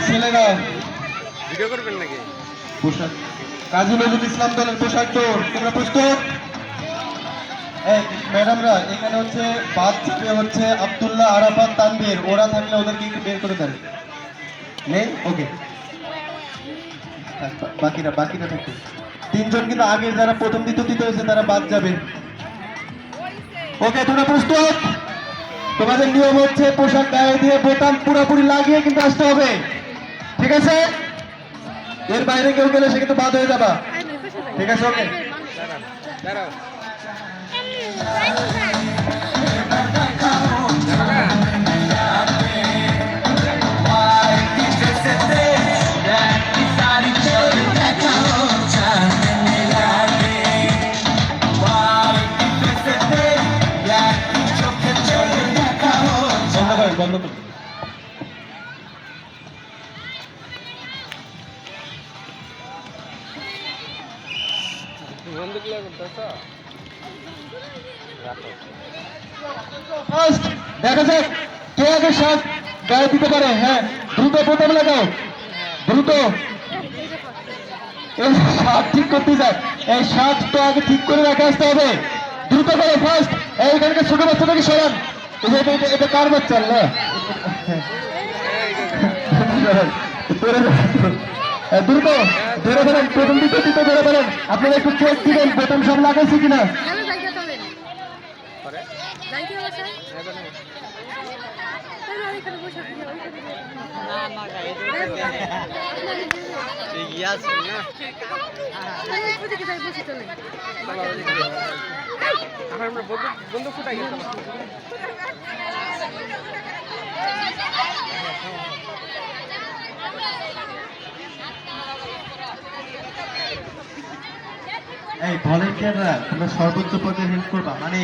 ছেলেরা ভিডিও করবেন নাকি? পোশাক কাজী নজরুল ইসলাম দলের পোশাক দৌড়, তোমরা প্রস্তুত? ম্যাডামরা এখানে হচ্ছে বাদ যাবে হচ্ছে আব্দুল্লাহ, আরাফাত, তানভীর। ওরা থাকলে ওদেরকে একটু বের করে দেন। নেই? ওকে, বাকিরা থাকবে। তিনজন কিন্তু আগে যারা প্রথম দ্বিতীয় হয়েছে তারা বাদ যাবে। ওকে, তোমরা প্রস্তুত? তোমাদের নিয়ম হচ্ছে পোশাক গায়ে দিয়ে বোতাম পুরোপুরি লাগিয়ে কিন্তু আসতে হবে, ঠিক আছে? এর বাইরে কেউ গেলে সে কিন্তু বাদ হয়ে যাবা, ঠিক আছে? ওকে, বন্ধ করুন। দেখা যাক কে আগে শার্ট গায়ে দিতে পারে। হ্যাঁ, দ্রুত বোতাম লাগাও, দ্রুত। এই শার্ট ঠিক করতে যায়, এই শার্ট তো আগে ঠিক করে রেখে আসতে হবে। দ্রুত করো, ফার্স্ট। এইখানকে ছোট বাচ্চাটাকে সরান। এটা কার বাচ্চা? দ্রুত ধরে ফেলেন, প্রথম দ্বিতীয় ধরে ফেলেন। আপনারা একটু চেক দিবেন বোতাম সব লাগাইছে কিনা। বন্ধু ফুটাই গেছে। এই ভলেন্টিয়াররা তোমরা সর্বোচ্চ পর্যায়ে হেল্প করবা, মানে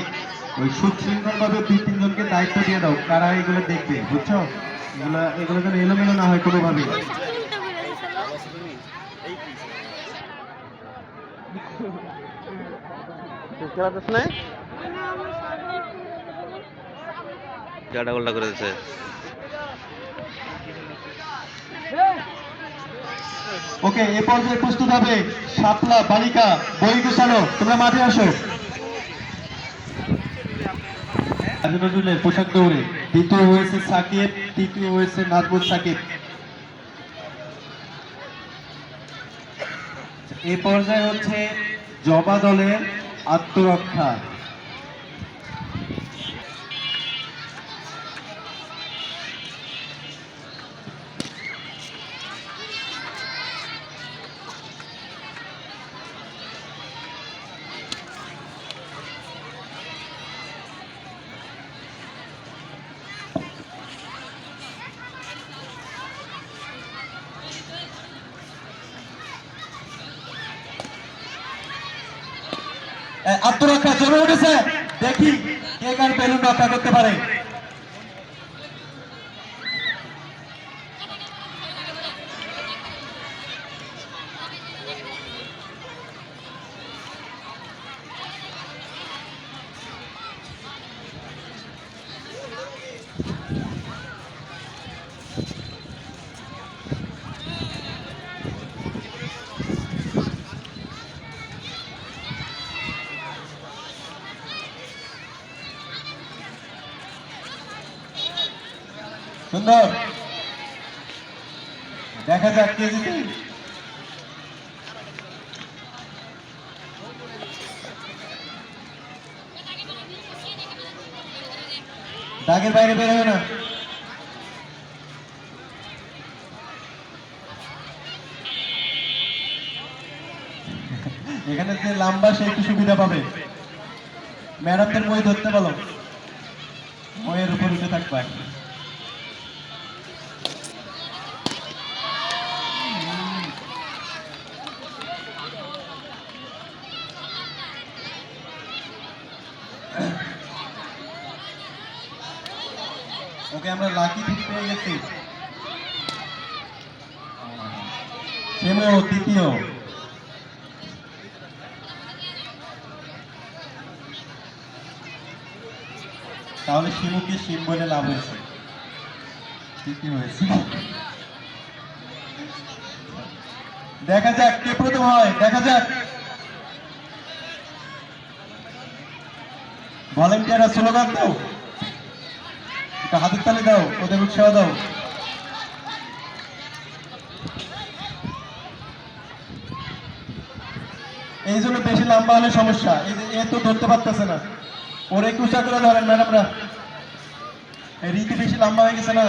ওই সুশৃঙ্খল ভাবে 2-3 জনকে দায়িত্ব দিয়ে দাও, কারা এগুলো দেখবে, বুঝছো? এগুলো যেন এলোমেলো না হয় কোনোভাবে। করে দিচ্ছে। ওকে, এ পর্যায়ে প্রস্তুত হবে শাপলা বালিকা বই গুছানো। তোমরা মাঠে আসো। কাজী নজরুলের পোশাক দৌড়ে দ্বিতীয় হয়েছে সাকিব, তৃতীয় হয়েছে নাজমুল সাকিব। এ পর্যায়ে হচ্ছে জবা দলের আত্মরক্ষা। আত্মরক্ষা জমে উঠেছে, দেখি কে কার বেলুন রক্ষা করতে পারে। সুন্দর, দেখা যাক কে জিতে। দাগের বাইরে বের হয় না। এখানে যে লম্বা সে একটু সুবিধা পাবে। ম্যাডামদের মই ধরতে বলো, ময়ের উপর উঠে থাকবা। ওকে, আমরা লাকি ঠিক পেয়ে গেছি। সেমো তৃতীয়। তাহলে শিমুকে শিম বলে লাভ হয়েছে, তৃতীয় হয়েছে। দেখা যাক কে প্রথম হয়, দেখা যাক। ভলেন্টিয়াররা স্লোগান দাও, একটা হাতের তালি দাও, ওদের উৎসাহ দাও। এই জন্য বেশি লম্বা হলে সমস্যা, এই যে এ তো ধরতে পারতেছে না, ওর একটু উঁচা করে ধরেন ম্যাডামরা, এই রীতি বেশি লম্বা হয়ে গেছে না।